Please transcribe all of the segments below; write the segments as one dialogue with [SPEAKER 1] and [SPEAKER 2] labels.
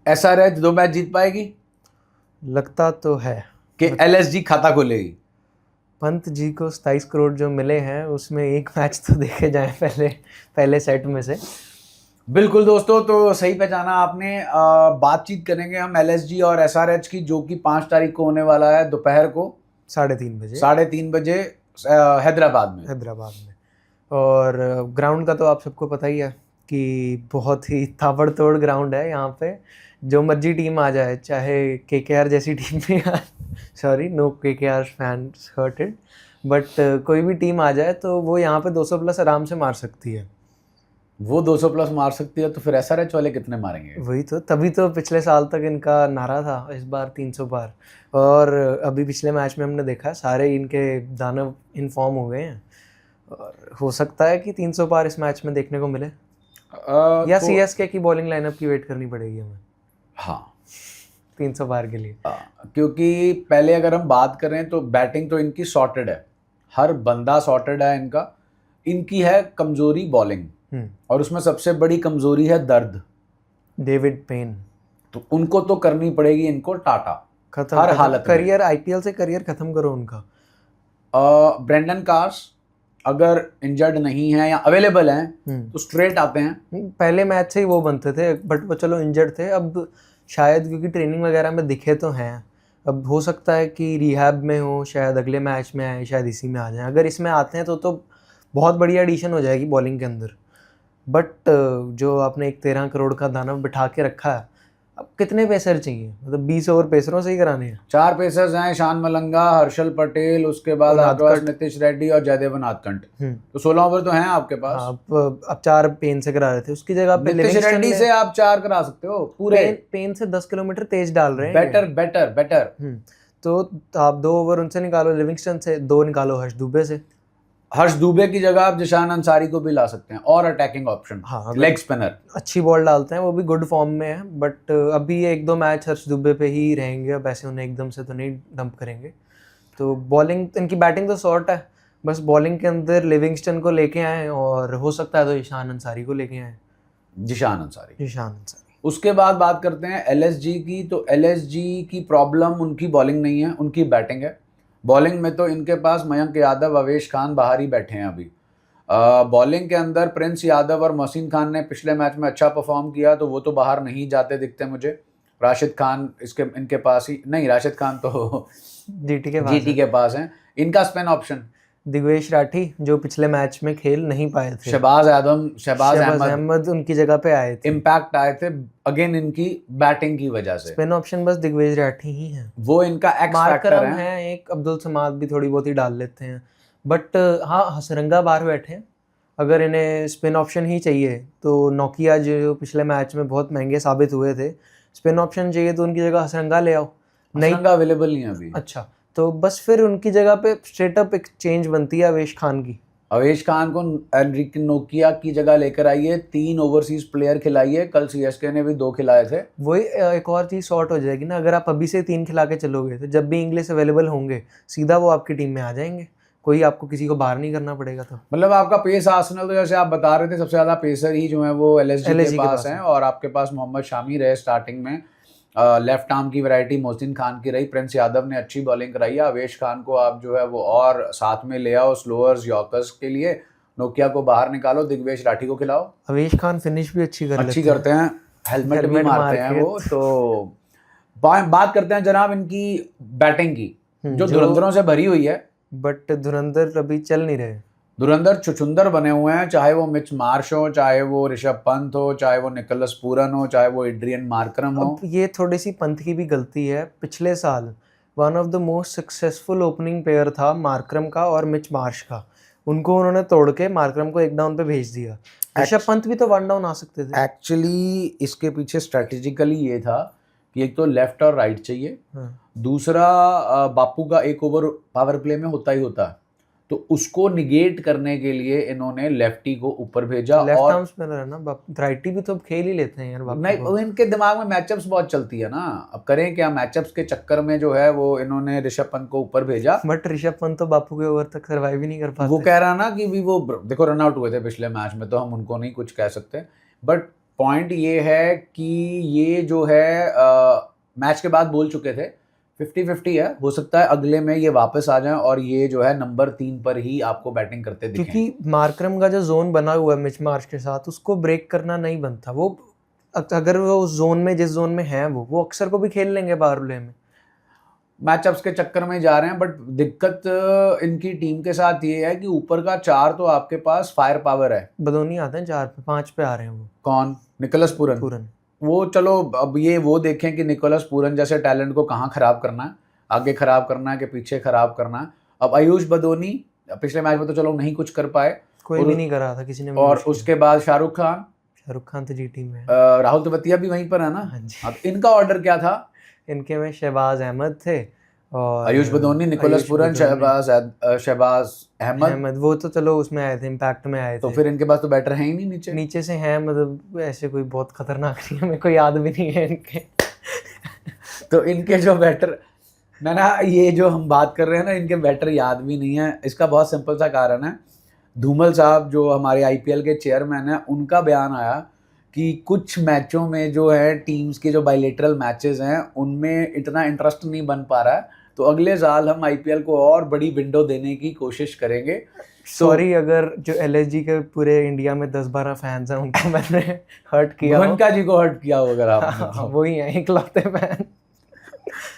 [SPEAKER 1] SRH 2 match जीत पाएगी?
[SPEAKER 2] लगता तो है
[SPEAKER 1] कि एलएसजी खाता खोलेगी?
[SPEAKER 2] पंत जी को 27 करोड़ जो मिले हैं उसमें एक मैच तो देखे जाए पहले सेट में से।
[SPEAKER 1] बिल्कुल दोस्तों, तो सही पहचाना आपने। बातचीत करेंगे हम एलएसजी और एसआरएच की, जो कि 5 तारीख को होने वाला है दोपहर को 3:30 बजे हैदराबाद में।
[SPEAKER 2] और ग्राउंड का तो आप सबको पता ही है कि बहुत ही ताबड़तोड़ ग्राउंड है यहाँ पे। जो मर्जी टीम आ जाए, चाहे केकेआर जैसी टीम भी sorry, no KKR fans hurted, but कोई भी टीम आ जाए तो वो यहाँ पे 200 प्लस आराम से मार सकती है।
[SPEAKER 1] वो 200 प्लस मार सकती है, तो फिर एसआरएच वाले कितने मारेंगे?
[SPEAKER 2] वही तो, तभी तो पिछले साल तक इनका नारा था, इस बार 300 पार। और अभी पिछले मैच में हमने देखा सारे इनके दानव इनफॉर्म हो गए हैं, और हो सकता है कि 300 पार इस मैच में देखने को मिले। या तो सीएसके की बॉलिंग लाइनअप की वेट करनी पड़ेगी हमें।
[SPEAKER 1] हाँ,
[SPEAKER 2] 300 पार के लिए।
[SPEAKER 1] क्योंकि पहले अगर हम बात करें तो बैटिंग तो इनकी सॉर्टेड है, हर बंदा सॉर्टेड है इनका। इनकी है कमजोरी बॉलिंग, और उसमें सबसे बड़ी कमजोरी है दर्द,
[SPEAKER 2] डेविड पेन।
[SPEAKER 1] तो उनको तो करनी पड़ेगी इनको टाटा
[SPEAKER 2] खत्म
[SPEAKER 1] हर हालत में।
[SPEAKER 2] करियर, आईपीएल से करियर खत्म करो उनका।
[SPEAKER 1] ब्रेंडन कार्स अगर इंजर्ड नहीं है या अवेलेबल हैं तो स्ट्रेट आते हैं।
[SPEAKER 2] पहले मैच से ही वो बनते थे, बट वो चलो इंजर्ड थे, अब शायद क्योंकि ट्रेनिंग वगैरह में दिखे तो हैं। अब हो सकता है कि रिहैब में हो, शायद अगले मैच में आए, शायद इसी में आ जाए। अगर इसमें आते हैं तो बहुत बढ़िया एडिशन हो जाएगी बॉलिंग के अंदर। बट जो आपने एक 13 करोड़ का दानव बिठा के रखा है, अब कितने पेसर चाहिए? मतलब 20 ओवर पेसरों से ही कराने हैं।
[SPEAKER 1] 4 पेसर्स हैं, ईशान मलंगा, हर्षल पटेल, उसके बाद आपके पास नीतीश रेड्डी और जयदेव नाथकंट। तो 16 ओवर तो हैं आपके पास।
[SPEAKER 2] हाँ, अब 4 पेन से करा रहे थे, उसकी जगह पे
[SPEAKER 1] नीतीश रेड्डी से आप 4 करा सकते हो पूरे।
[SPEAKER 2] पेन से 10 किलोमीटर तेज डाल रहे हैं।
[SPEAKER 1] बेटर।
[SPEAKER 2] तो आप 2 ओवर उनसे निकालो, लिविंगस्टन से 2 निकालो, हर्ष दुबे से।
[SPEAKER 1] हर्ष दुबे की जगह आप जिशान अंसारी को भी ला सकते हैं, और अटैकिंग ऑप्शन। हाँ, लेग स्पिनर
[SPEAKER 2] अच्छी बॉल डालते हैं, वो भी गुड फॉर्म में है। बट अभी ये 1-2 मैच हर्ष दुबे पे ही रहेंगे, अब ऐसे उन्हें एकदम से तो नहीं डंप करेंगे। तो बॉलिंग, इनकी बैटिंग तो शॉर्ट है, बस बॉलिंग के अंदर लिविंगस्टन को लेके आए, और हो सकता है तो ईशान अंसारी को लेके आए।
[SPEAKER 1] जिशान अंसारी। उसके बाद बात करते हैं एलएसजी की। तो एलएसजी की प्रॉब्लम उनकी बॉलिंग नहीं है, उनकी बैटिंग है। बॉलिंग में तो इनके पास मयंक यादव, अवेश खान बाहर ही बैठे हैं अभी। बॉलिंग के अंदर प्रिंस यादव और मोहसिन खान ने पिछले मैच में अच्छा परफॉर्म किया, तो वो तो बाहर नहीं जाते दिखते मुझे। राशिद खान इनके पास ही नहीं, राशिद खान तो जीटी के पास हैं। इनका स्पिन ऑप्शन
[SPEAKER 2] दिग्वेश राठी, जो पिछले मैच में खेल नहीं पाए थे।
[SPEAKER 1] शहबाज अहमद
[SPEAKER 2] उनकी जगह पे आए थे,
[SPEAKER 1] इम्पैक्ट आए थे अगेन इनकी बैटिंग की वजह से।
[SPEAKER 2] स्पिन ऑप्शन बस दिग्वेश राठी ही है,
[SPEAKER 1] वो इनका एक्स फैक्टर
[SPEAKER 2] है। एक अब्दुल समाद भी थोड़ी बहुत ही डाल लेते हैं। बट हाँ, हसरंगा बाहर बैठे हैं। अगर इन्हें स्पिन ऑप्शन ही चाहिए तो नोकिया जो पिछले मैच में बहुत महंगे साबित हुए थे, स्पिन ऑप्शन चाहिए तो उनकी जगह हसरंगा ले आओ।
[SPEAKER 1] हसरंगा अवेलेबल नहीं है अभी।
[SPEAKER 2] अच्छा, तो बस फिर उनकी जगह पे स्ट्रेट अप एक चेंज बनती है अवेश खान की।
[SPEAKER 1] अवेश खान को एनरिक नोकिया की जगह लेकर आइए, 3 ओवरसीज प्लेयर खिलाइए। कल सीएसके ने भी 2 खिलाए थे।
[SPEAKER 2] वही एक और चीज़ शॉर्ट हो जाएगी ना, अगर आप अभी से 3 खिला के चलोगे तो जब भी इंग्लिश अवेलेबल होंगे सीधा वो आपकी टीम में आ जाएंगे, कोई आपको किसी को बाहर नहीं करना पड़ेगा। तो
[SPEAKER 1] मतलब आपका पेस आर्सेनल, तो जैसे आप बता रहे थे, सबसे ज़्यादा पेसर ही जो है वो एलएसजी के पास हैं। और आपके पास मोहम्मद शामी रहे स्टार्टिंग में, लेफ्ट आर्म की वैरायटी मोहसिन खान की रही, प्रिंस यादव ने अच्छी बॉलिंग कराई है। अवेश खान को आप जो है वो और साथ में ले आओ स्लोअर्स यॉर्कर्स के लिए। नोकिया को बाहर निकालो, दिग्वेश राठी को खिलाओ।
[SPEAKER 2] अवेश खान फिनिश भी अच्छी करते
[SPEAKER 1] हैं, हेलमेट भी मारते हैं वो। तो बात करते हैं जनाब इनकी बैटिंग की, जो धुरंधरों से भरी हुई है।
[SPEAKER 2] बट धुरंधर अभी चल नहीं रहे।
[SPEAKER 1] धुरंधर छुछुंदर बने हुए हैं, चाहे वो मिच मार्श हो, चाहे वो ऋषभ पंत हो, चाहे वो निकोलस पूरन हो, चाहे वो एड्रियन मार्करम हो।
[SPEAKER 2] अब ये थोड़ी सी पंत की भी गलती है। पिछले साल one of the most successful opening pair था मार्करम का और मिच मार्श का, उनको उन्होंने तोड़ के मार्करम को 1 डाउन पे भेज दिया। ऋषभ पंत भी तो 1 डाउन आ सकते थे।
[SPEAKER 1] एक्चुअली इसके पीछे स्ट्रेटेजिकली ये था कि एक तो लेफ्ट और राइट चाहिए, दूसरा बापू का 1 ओवर पावर प्ले में होता ही होता है, तो उसको निगेट करने के लिए इन्होंने लेफ्टी को ऊपर भेजा।
[SPEAKER 2] लेफ्ट आर्म स्पिनर है ना, राइटी भी तो खेल ही लेते हैं यार।
[SPEAKER 1] नहीं, इनके दिमाग में मैचअप्स बहुत चलती है ना, अब करें क्या। मैचअप्स के चक्कर में जो है वो इन्होंने ऋषभ पंत को ऊपर भेजा।
[SPEAKER 2] बट ऋषभ पंत तो बापू के ओवर तक सर्वाइव ही नहीं कर पाते।
[SPEAKER 1] वो कह रहा ना कि भी वो देखो रन आउट हुए थे पिछले मैच में, तो हम उनको नहीं कुछ कह सकते। बट पॉइंट ये है कि ये जो है मैच के बाद बोल चुके थे 50-50 है, हो सकता है अगले में ये वापस आ जाएं और ये जो है नंबर 3 पर ही आपको बैटिंग करते दिखें।
[SPEAKER 2] क्योंकि मार्करम का जो जोन बना हुआ है मिच मार्श के साथ, उसको ब्रेक करना नहीं बनता। वो अगर वो उस जोन में, जिस जोन में है वो अक्सर को भी खेल लेंगे बारुले में।
[SPEAKER 1] मैचअप्स के चक्कर में जा रहे हैं, बट दिक्कत इनकी टीम के साथ ये है कि ऊपर का 4 तो आपके पास फायर पावर है।
[SPEAKER 2] बदोनी आते हैं 4 पे, 5 पे आ रहे हैं वो।
[SPEAKER 1] कौन? Nicholas Pooran. वो चलो अब ये वो देखें कि निकोलस पूरन जैसे टैलेंट को कहाँ खराब करना है, आगे खराब करना है कि पीछे खराब करना है। अब आयुष बदोनी पिछले मैच में तो चलो नहीं कुछ कर पाए,
[SPEAKER 2] कोई भी नहीं करा था किसी ने।
[SPEAKER 1] और उसके बाद शाहरुख खान
[SPEAKER 2] तो जीटी में है।
[SPEAKER 1] राहुल तेवतिया भी वहीं पर है ना।
[SPEAKER 2] हाँ जी।
[SPEAKER 1] अब इनका ऑर्डर क्या था?
[SPEAKER 2] इनके में शहबाज अहमद थे और
[SPEAKER 1] आयुष बदोनी, निकोलस पूरन, शहबाज अहमद।
[SPEAKER 2] वो तो चलो उसमें आए थे, इम्पैक्ट में आए थे।
[SPEAKER 1] तो फिर इनके पास तो बैटर है ही नहीं
[SPEAKER 2] नीचे से हैं, मतलब ऐसे कोई बहुत खतरनाक नहीं है, मेरे को याद भी नहीं है इनके।
[SPEAKER 1] तो इनके जो बैटर, मैंने ये जो हम बात कर रहे हैं ना, इनके बैटर याद भी नहीं है। इसका बहुत सिंपल सा कारण है, धूमल साहब जो हमारे आईपीएल के चेयरमैन हैं, उनका बयान आया कि कुछ मैचों में जो है टीम्स के जो बायलेटरल मैचेस हैं उनमें इतना इंटरेस्ट नहीं बन पा रहा है, तो अगले साल हम आईपीएल को और बड़ी विंडो देने की कोशिश करेंगे।
[SPEAKER 2] सॉरी अगर जो एलएसजी के पूरे इंडिया में 10-12 फैंस हैं उनको मैंने हर्ट किया,
[SPEAKER 1] भुवनका जी को हर्ट किया हो अगर आप।
[SPEAKER 2] वही हैं इकलौते फैन।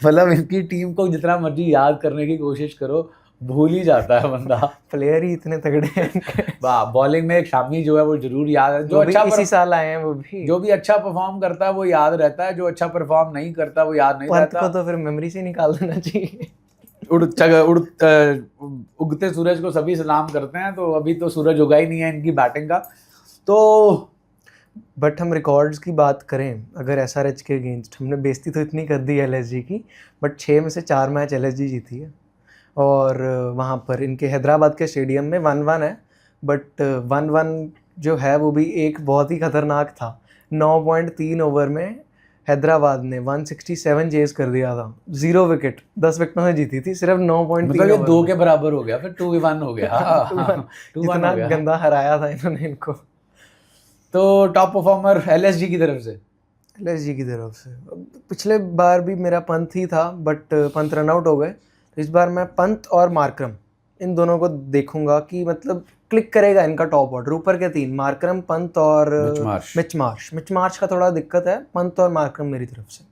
[SPEAKER 1] मतलब इनकी टीम को जितना मर्जी याद करने की कोशिश करो, भूल ही जाता है बंदा।
[SPEAKER 2] प्लेयर ही इतने तगड़े हैं।
[SPEAKER 1] वाह, बॉलिंग में एक शामी जो है वो जरूर याद है, जो अच्छा
[SPEAKER 2] इसी साल आए हैं वो भी।
[SPEAKER 1] जो भी अच्छा परफॉर्म करता है वो याद रहता है, जो अच्छा परफॉर्म नहीं करता वो याद नहीं रहता।
[SPEAKER 2] पंत को तो फिर मेमोरी से निकाल देना चाहिए।
[SPEAKER 1] उगते सूरज को सभी सलाम करते हैं, तो अभी तो सूरज उगा ही नहीं है इनकी बैटिंग का। तो
[SPEAKER 2] बट हम रिकॉर्ड्स की बात करें, अगर एसआरएच के अगेंस्ट हमने बेइज्जती तो इतनी कर दी एलएसजी की, बट 6 में से 4 मैच एलएसजी जीती है। और वहाँ पर इनके हैदराबाद के स्टेडियम में 1-1 है, बट 1-1 जो है वो भी एक बहुत ही खतरनाक था। 9.3 ओवर में हैदराबाद ने 167 चेज कर दिया था, 0 विकेट, 10 विकेटों से जीती थी, सिर्फ 9.3।
[SPEAKER 1] मतलब ये 2 के बराबर हो गया, फिर 2-1 हो गया।
[SPEAKER 2] 2-1 इतना गंदा हराया था इन्होंने इनको।
[SPEAKER 1] तो टॉप परफॉर्मर एलएसजी की तरफ से?
[SPEAKER 2] एलएसजी की तरफ से पिछले बार भी मेरा पंत ही था, बट पंत रन आउट हो गए। इस बार मैं पंत और मार्करम इन दोनों को देखूंगा कि मतलब क्लिक करेगा इनका टॉप ऑर्डर। ऊपर के 3 मार्करम, पंत और मिच मार्श का थोड़ा दिक्कत है, पंत और मार्करम मेरी तरफ से।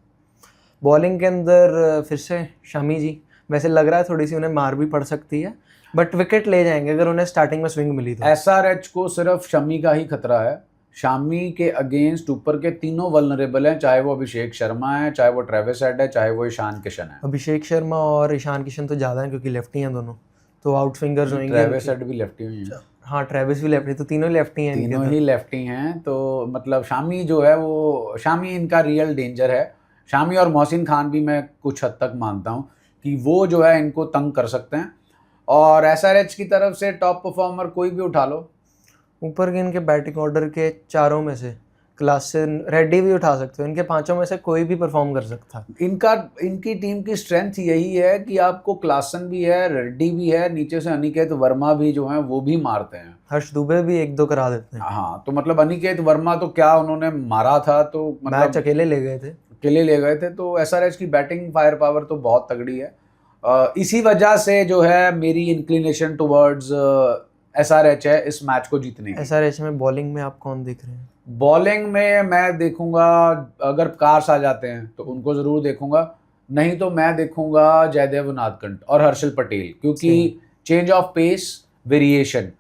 [SPEAKER 2] बॉलिंग के अंदर फिर से शमी जी, वैसे लग रहा है थोड़ी सी उन्हें मार भी पड़ सकती है, बट विकेट ले जाएंगे अगर उन्हें स्टार्टिंग में स्विंग मिली तो।
[SPEAKER 1] एसआरएच को सिर्फ शमी का ही खतरा है। शामी के अगेंस्ट ऊपर के तीनों वल्नरेबल हैं, चाहे वो अभिषेक शर्मा है, चाहे वो ट्रेविस हेड है, चाहे वो ईशान किशन है।
[SPEAKER 2] अभिषेक शर्मा और ईशान किशन तो ज़्यादा हैं क्योंकि लेफ्टी हैं दोनों, तो आउट स्विंगर्स होंगे।
[SPEAKER 1] ट्रेविस हेड भी लेफ्टी ही है।
[SPEAKER 2] हाँ, ट्रेविस भी लेफ्टी, तो तीनों लेफ्टी हैं।
[SPEAKER 1] तीनों ही लेफ्टी हैं, तो मतलब शामी जो है वो, शामी इनका रियल डेंजर है। शामी और मोहसिन खान भी मैं कुछ हद तक मानता हूँ कि वो जो है इनको तंग कर सकते हैं। और एसआरएच की तरफ से टॉप परफॉर्मर कोई भी उठा लो,
[SPEAKER 2] ऊपर के इनके बैटिंग ऑर्डर के 4 में से क्लासन, रेड्डी भी उठा सकते हो, इनके 5 में से कोई भी परफॉर्म कर सकता है।
[SPEAKER 1] इनकी टीम की स्ट्रेंथ यही है कि आपको क्लासन भी है, रेड्डी भी है, नीचे से अनिकेत वर्मा भी जो है वो भी मारते हैं।
[SPEAKER 2] हर्ष दुबे भी 1-2 करा देते हैं।
[SPEAKER 1] हाँ, तो मतलब अनिकेत वर्मा तो क्या उन्होंने मारा था, तो मतलब
[SPEAKER 2] मैच अकेले ले गए थे। तो एसआरएच की बैटिंग फायर पावर तो बहुत तगड़ी है। इसी वजह से जो है मेरी इंक्लिनेशन टुवर्ड्स एसआरएच है इस मैच को जीतने की। एसआरएच में बॉलिंग में आप कौन देख रहे हैं?
[SPEAKER 1] बॉलिंग में मैं देखूंगा, अगर कार्स आ जाते हैं तो उनको जरूर देखूंगा, नहीं तो मैं देखूंगा जयदेव उनादकंट और हर्षल पटेल, क्योंकि चेंज ऑफ पेस, वेरिएशन,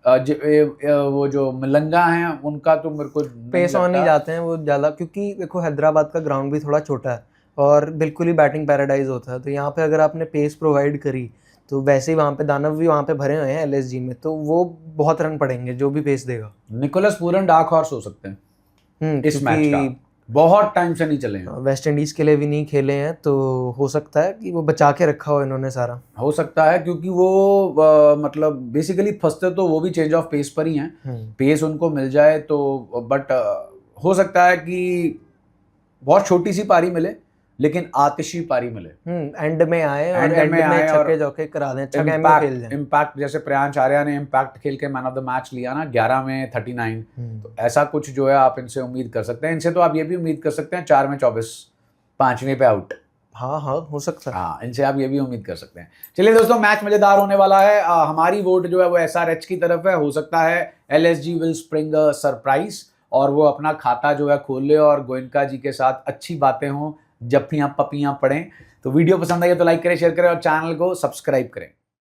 [SPEAKER 1] वो जो मलंगा हैं उनका तो मेरे को
[SPEAKER 2] पेस ऑन ही जाते हैं वो ज़्यादा, क्योंकि देखो हैदराबाद का ग्राउंड भी थोड़ा छोटा है और बिल्कुल ही बैटिंग पैराडाइज होता है, तो यहाँ पे अगर आपने पेस प्रोवाइड करी तो वैसे ही वहाँ पे दानव भी वहाँ पे भरे हुए हैं एलएसजी में, तो वो बहुत रन पड़ेंगे जो भी पेस देगा।
[SPEAKER 1] निकोलस पूरन डार्क हॉर्स हो सकते हैं इस मैच का, बहुत टाइम से नहीं चले हैं,
[SPEAKER 2] वेस्ट इंडीज के लिए भी नहीं खेले हैं, तो हो सकता है कि वो बचा के रखा हो इन्होंने सारा।
[SPEAKER 1] हो सकता है क्योंकि वो मतलब बेसिकली फंसते तो वो भी चेंज ऑफ पेस पर ही हैं, पेस उनको मिल जाए तो, बट हो सकता है कि बहुत छोटी सी पारी मिले, लेकिन आतिशी पारी मिले,
[SPEAKER 2] एंड में आए और एंड में छक्के चौके करा दें, अच्छा कैमियो खेल दें।
[SPEAKER 1] इम्पैक्ट जैसे प्रियांश आर्या ने इम्पैक्ट खेल के मैन ऑफ द मैच लिया ना 11 में 39, तो ऐसा कुछ जो है आप इनसे उम्मीद कर सकते हैं। इनसे तो आप ये भी उम्मीद कर सकते हैं 4 में 24, 5वें पे आउट।
[SPEAKER 2] हाँ हो सकता है।
[SPEAKER 1] हाँ, इनसे आप ये भी उम्मीद कर सकते हैं। चलिए दोस्तों, मैच मजेदार होने वाला है। हमारी वोट जो है वो SRH की तरफ है। हो सकता है LSG will spring a surprise और वो अपना खाता जो है खोल ले और गोयनका जी के साथ अच्छी बातें हों, जफ्फियां पपियां पड़ें। तो वीडियो पसंद आई तो लाइक करें, शेयर करें और चैनल को सब्सक्राइब करें।